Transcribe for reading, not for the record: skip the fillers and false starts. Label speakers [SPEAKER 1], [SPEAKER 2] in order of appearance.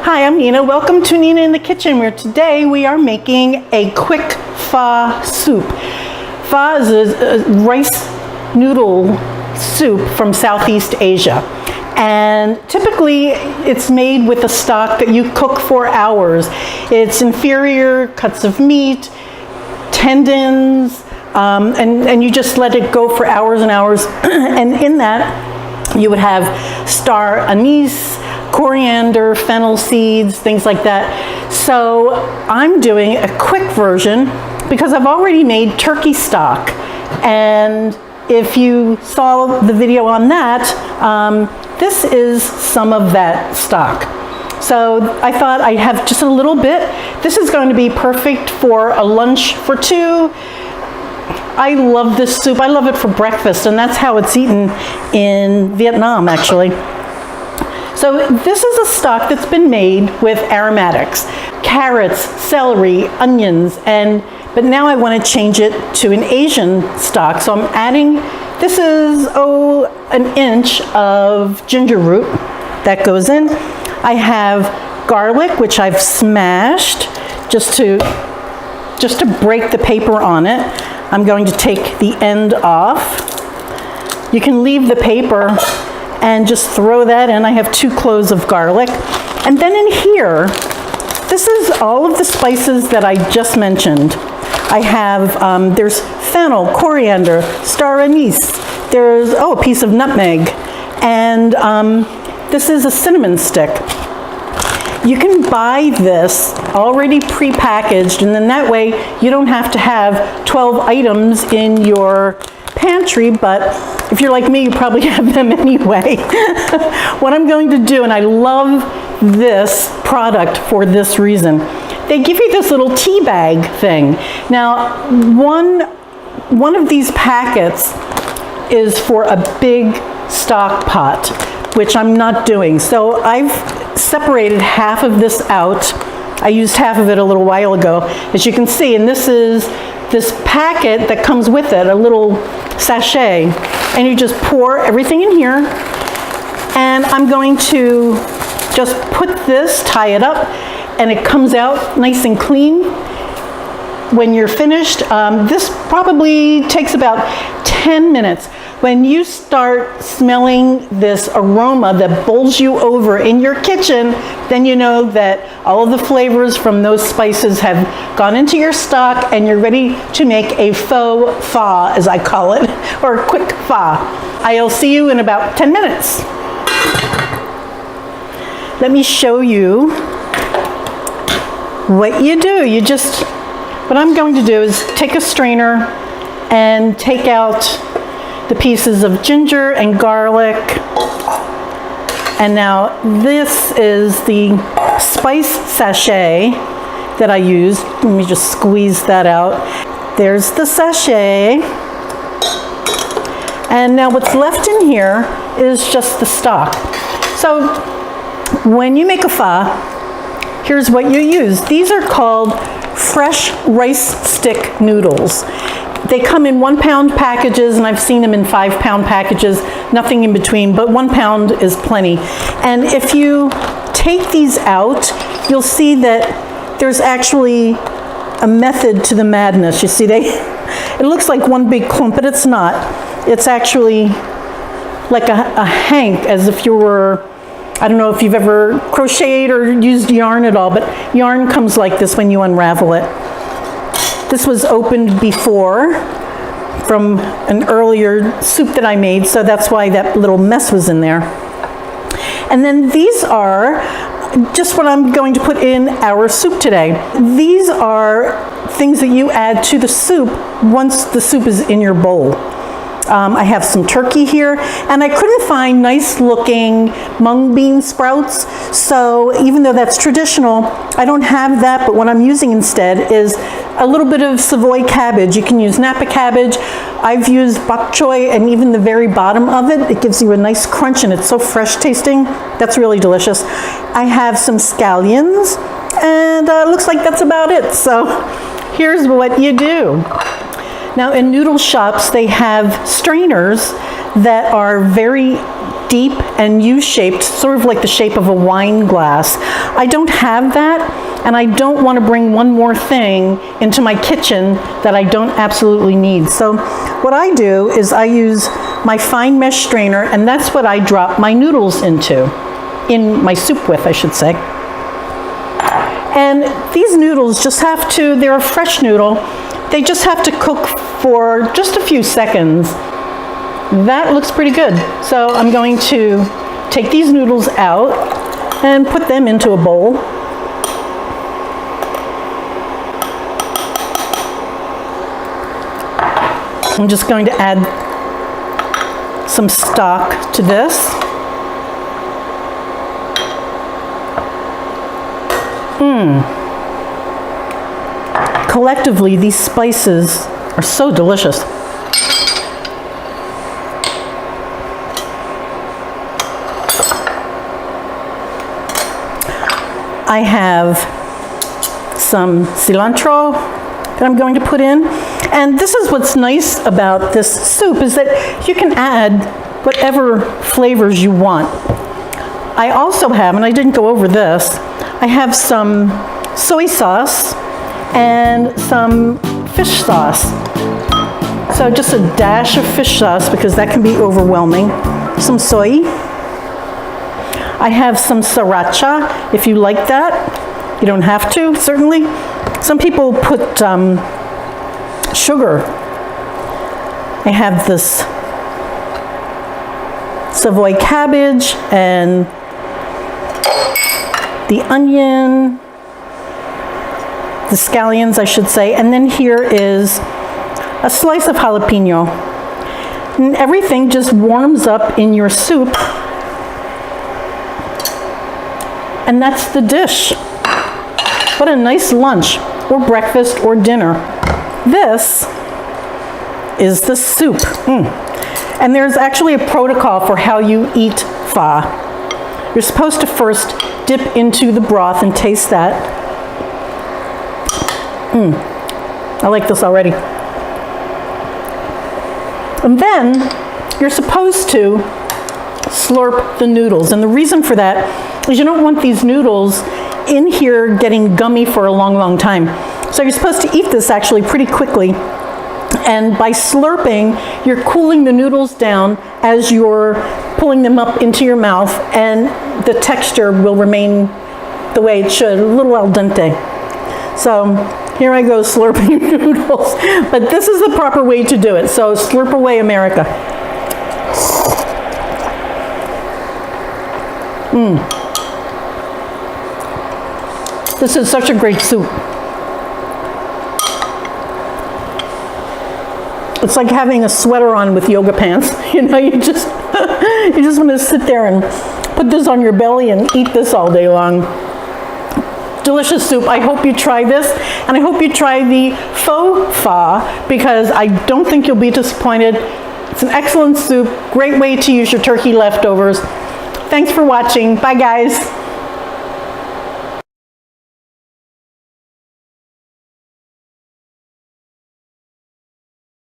[SPEAKER 1] Hi, I'm Nina. Welcome to Nina in the Kitchen, where today we are making a quick pho soup. Pho is a rice noodle soup from Southeast Asia. And typically it's made with a stock that you cook for hours. It's inferior cuts of meat, tendons, and you just let it go for hours and hours. And in that you would have star anise, coriander, fennel seeds, things like that. So I'm doing a quick version because I've already made turkey stock. And if you saw the video on that, this is some of that stock. So I thought I'd have just a little bit. This is going to be perfect for a lunch for two. I love this soup. I love it for breakfast, and that's how it's eaten in Vietnam, actually. So this is a stock that's been made with aromatics, carrots, celery, onions, but now I want to change it to an Asian stock. So I'm adding, this is an inch of ginger root that goes in. I have garlic, which I've smashed just to break the paper on it. I'm going to take the end off. You can leave the paper and just throw that in. I have 2 cloves of garlic. And then in here, this is all of the spices that I just mentioned. I have, there's fennel, coriander, star anise, there's, a piece of nutmeg, and this is a cinnamon stick. You can buy this already pre-packaged, and then that way you don't have to have 12 items in your pantry, but if you're like me, you probably have them anyway. What I'm going to do, and I love this product for this reason, they give you this little tea bag thing. Now, one of these packets is for a big stock pot, which I'm not doing. So I've separated half of this out. I used half of it a little while ago, as you can see, and this is this packet that comes with it, a little sachet, and you just pour everything in here, and I'm going to just put this, tie it up, and it comes out nice and clean when you're finished. This probably takes about 10 minutes. When you start smelling this aroma that bowls you over in your kitchen, then you know that all of the flavors from those spices have gone into your stock and you're ready to make a faux pho, as I call it, or a quick pho. I'll see you in about 10 minutes. Let me show you what you do. What I'm going to do is take a strainer and take out the pieces of ginger and garlic. And now this is the spice sachet that I used. Let me just squeeze that out. There's the sachet. And now what's left in here is just the stock. So when you make a pho, here's what you use. These are called fresh rice stick noodles. They come in 1-pound packages, and I've seen them in 5-pound packages, nothing in between, but 1 pound is plenty. And if you take these out, you'll see that there's actually a method to the madness. You see, it looks like one big clump, but it's not. It's actually like a hank, as if you were, I don't know if you've ever crocheted or used yarn at all, but yarn comes like this when you unravel it. This was opened before from an earlier soup that I made, so that's why that little mess was in there. And then these are just what I'm going to put in our soup today. These are things that you add to the soup once the soup is in your bowl. I have some turkey here, and I couldn't find nice looking mung bean sprouts, so even though that's traditional, I don't have that, but what I'm using instead is a little bit of Savoy cabbage. You can use Napa cabbage. I've used bok choy, and even the very bottom of it gives you a nice crunch, and it's so fresh tasting. That's really delicious. I have some scallions, and it looks like that's about it. So here's what you do. Now in noodle shops, they have strainers that are very deep and U-shaped, sort of like the shape of a wine glass. I don't have that, and I don't want to bring one more thing into my kitchen that I don't absolutely need. So what I do is I use my fine mesh strainer, and that's what I drop my noodles into, in my soup with, I should say. And these noodles just have to, they're a fresh noodle, they just have to cook for just a few seconds. That looks pretty good. So I'm going to take these noodles out and put them into a bowl. I'm just going to add some stock to this. Collectively, these spices are so delicious. I have some cilantro that I'm going to put in. And this is what's nice about this soup, is that you can add whatever flavors you want. I also have, and I didn't go over this, I have some soy sauce and some fish sauce. So just a dash of fish sauce, because that can be overwhelming. Some soy. I have some sriracha, if you like that. You don't have to, certainly. Some people put sugar. I have this Savoy cabbage and the onion, the scallions, I should say, and then here is a slice of jalapeno. And everything just warms up in your soup, and that's the dish. What a nice lunch, or breakfast, or dinner. This is the soup. And there's actually a protocol for how you eat pho. You're supposed to first dip into the broth and taste that. I like this already. And then you're supposed to slurp the noodles. And the reason for that is you don't want these noodles in here getting gummy for a long, long time. So you're supposed to eat this actually pretty quickly. And by slurping, you're cooling the noodles down as you're pulling them up into your mouth, and the texture will remain the way it should, a little al dente. So here I go slurping noodles, but this is the proper way to do it. So slurp away, America. This is such a great soup. It's like having a sweater on with yoga pants. You know, you just want to sit there and put this on your belly and eat this all day long. Delicious soup. I hope you try this, and I hope you try the Faux Pho, because I don't think you'll be disappointed. It's an excellent soup, great way to use your turkey leftovers. Thanks for watching. Bye, guys.